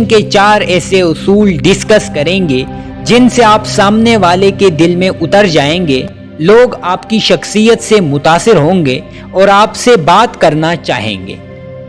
के 4 ऐसे उसूल डिस्कस करेंगे जिनसे आप सामने वाले के दिल में उतर जाएंगे। लोग आपकी शख्सियत से मुतासिर होंगे और आपसे बात करना चाहेंगे।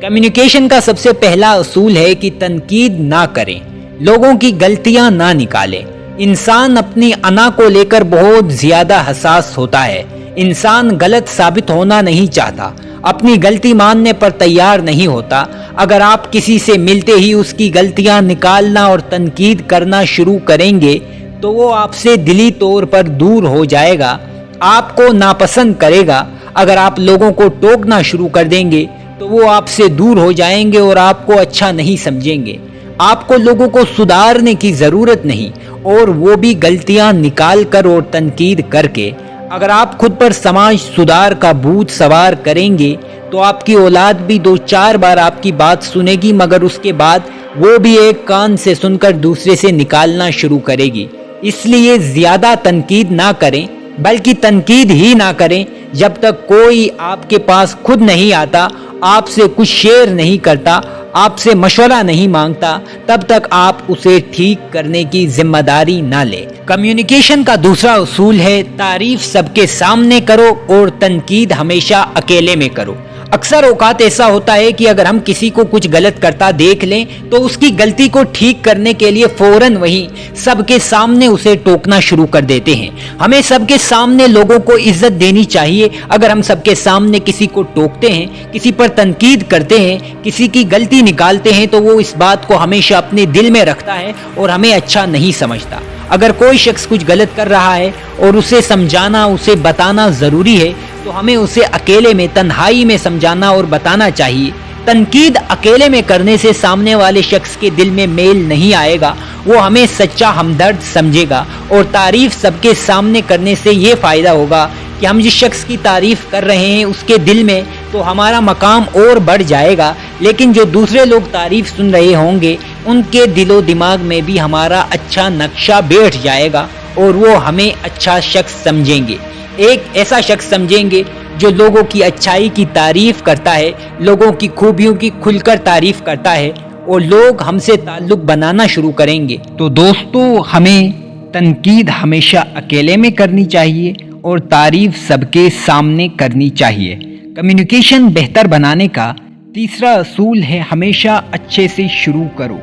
कम्युनिकेशन का सबसे पहला उसूल है कि तनकीद ना करें, लोगों की गलतियां ना निकालें। इंसान अपनी अना को लेकर बहुत ज्यादा हसास होता है। इंसान गलत साबित होना नहीं चाहता, अपनी गलती मानने पर तैयार नहीं होता। अगर आप किसी से मिलते ही उसकी गलतियां निकालना और तनकीद करना शुरू करेंगे तो वो आपसे दिली तौर पर दूर हो जाएगा, आपको नापसंद करेगा। अगर आप लोगों को टोकना शुरू कर देंगे तो वो आपसे दूर हो जाएंगे और आपको अच्छा नहीं समझेंगे। आपको लोगों को सुधारने की ज़रूरत नहीं, और वो भी गलतियां निकाल कर और तनकीद करके। अगर आप खुद पर समाज सुधार का भूत सवार करेंगे तो आपकी औलाद भी 2-4 बार आपकी बात सुनेगी, मगर उसके बाद वो भी एक कान से सुनकर दूसरे से निकालना शुरू करेगी। इसलिए ज़्यादा तनकीद ना करें, बल्कि तनकीद ही ना करें जब तक कोई आपके पास खुद नहीं आता, आपसे कुछ शेयर नहीं करता, आपसे मशवरा नहीं मांगता, तब तक आप उसे ठीक करने की जिम्मेदारी ना लें। कम्युनिकेशन का दूसरा उसूल है तारीफ सबके सामने करो और तनकीद हमेशा अकेले में करो। अक्सर औकात ऐसा होता है कि अगर हम किसी को कुछ गलत करता देख लें तो उसकी गलती को ठीक करने के लिए फौरन वहीं सबके सामने उसे टोकना शुरू कर देते हैं। हमें सबके सामने लोगों को इज्जत देनी चाहिए। अगर हम सबके सामने किसी को टोकते हैं, किसी पर तनकीद करते हैं, किसी की गलती निकालते हैं तो वो इस बात को हमेशा अपने दिल में रखता है और हमें अच्छा नहीं समझता। अगर कोई शख्स कुछ गलत कर रहा है और उसे समझाना, उसे बताना ज़रूरी है तो हमें उसे अकेले में, तन्हाई में समझाना और बताना चाहिए। तनकीद अकेले में करने से सामने वाले शख्स के दिल में मेल नहीं आएगा, वो हमें सच्चा हमदर्द समझेगा। और तारीफ सबके सामने करने से ये फ़ायदा होगा कि हम जिस शख्स की तारीफ कर रहे हैं उसके दिल में तो हमारा मकाम और बढ़ जाएगा, लेकिन जो दूसरे लोग तारीफ सुन रहे होंगे उनके दिलो दिमाग में भी हमारा अच्छा नक्शा बैठ जाएगा और वो हमें अच्छा शख्स समझेंगे। एक ऐसा शख्स समझेंगे जो लोगों की अच्छाई की तारीफ करता है, लोगों की खूबियों की खुलकर तारीफ करता है, और लोग हमसे ताल्लुक बनाना शुरू करेंगे। तो दोस्तों, हमें तनकीद हमेशा अकेले में करनी चाहिए और तारीफ सबके सामने करनी चाहिए। कम्युनिकेशन बेहतर बनाने का तीसरा असूल है हमेशा अच्छे से शुरू करो।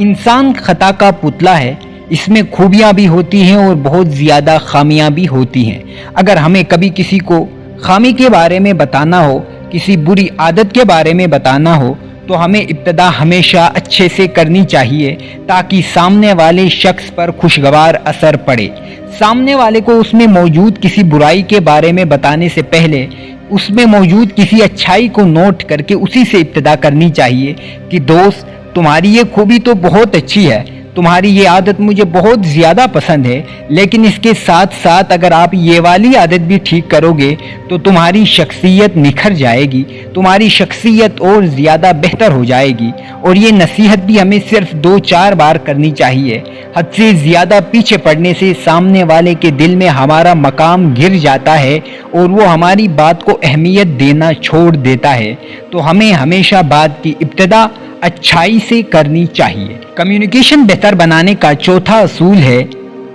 इंसान खता का पुतला है, इसमें खूबियाँ भी होती हैं और बहुत ज़्यादा खामियाँ भी होती हैं। अगर हमें कभी किसी को खामी के बारे में बताना हो, किसी बुरी आदत के बारे में बताना हो, तो हमें इब्तिदा हमेशा अच्छे से करनी चाहिए ताकि सामने वाले शख्स पर खुशगवार असर पड़े। सामने वाले को उसमें मौजूद किसी बुराई के बारे में बताने से पहले उसमें मौजूद किसी अच्छाई को नोट करके उसी से इब्तिदा करनी चाहिए कि दोस्त, तुम्हारी ये खूबी तो बहुत अच्छी है, तुम्हारी ये आदत मुझे बहुत ज़्यादा पसंद है, लेकिन इसके साथ साथ अगर आप ये वाली आदत भी ठीक करोगे तो तुम्हारी शख्सियत निखर जाएगी, तुम्हारी शख्सियत और ज़्यादा बेहतर हो जाएगी। और ये नसीहत भी हमें सिर्फ 2-4 बार करनी चाहिए। हद से ज़्यादा पीछे पड़ने से सामने वाले के दिल में हमारा मकाम गिर जाता है और वो हमारी बात को अहमियत देना छोड़ देता है। तो हमें हमेशा बात की इब्तिदा अच्छाई से करनी चाहिए। कम्युनिकेशन बेहतर बनाने का चौथा असूल है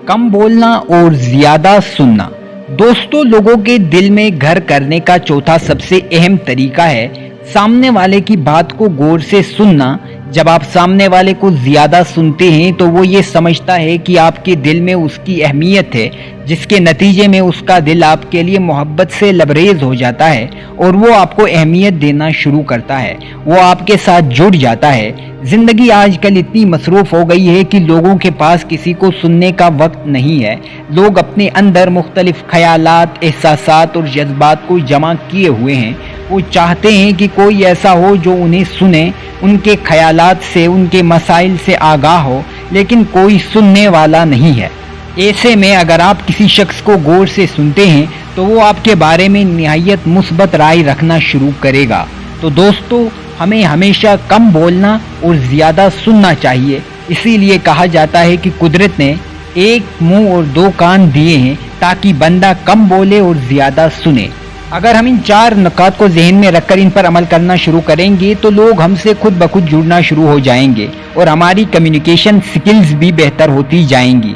कम बोलना और ज़्यादा सुनना। दोस्तों, लोगों के दिल में घर करने का चौथा सबसे अहम तरीका है सामने वाले की बात को गौर से सुनना। जब आप सामने वाले को ज़्यादा सुनते हैं तो वो ये समझता है कि आपके दिल में उसकी अहमियत है, जिसके नतीजे में उसका दिल आपके लिए मोहब्बत से लबरेज हो जाता है और वो आपको अहमियत देना शुरू करता है, वो आपके साथ जुड़ जाता है। ज़िंदगी आजकल इतनी मसरूफ़ हो गई है कि लोगों के पास किसी को सुनने का वक्त नहीं है। लोग अपने अंदर मुख्तलिफ ख़यालात, एहसासात और जज्बात को जमा किए हुए हैं। वो चाहते हैं कि कोई ऐसा हो जो उन्हें सुने, उनके ख़यालात से, उनके मसाइल से आगाह हो, लेकिन कोई सुनने वाला नहीं है। ऐसे में अगर आप किसी शख्स को गौर से सुनते हैं तो वो आपके बारे में निहायत मुस्बत राय रखना शुरू करेगा। तो दोस्तों, हमें हमेशा कम बोलना और ज़्यादा सुनना चाहिए। इसीलिए कहा जाता है कि कुदरत ने एक मुंह और 2 कान दिए हैं ताकि बंदा कम बोले और ज़्यादा सुने। اگر ہم ان 4 نکات کو ذہن میں رکھ کر ان پر عمل کرنا شروع کریں گے تو لوگ ہم سے خود بخود جڑنا شروع ہو جائیں گے اور ہماری کمیونیکیشن سکلز بھی بہتر ہوتی جائیں گی۔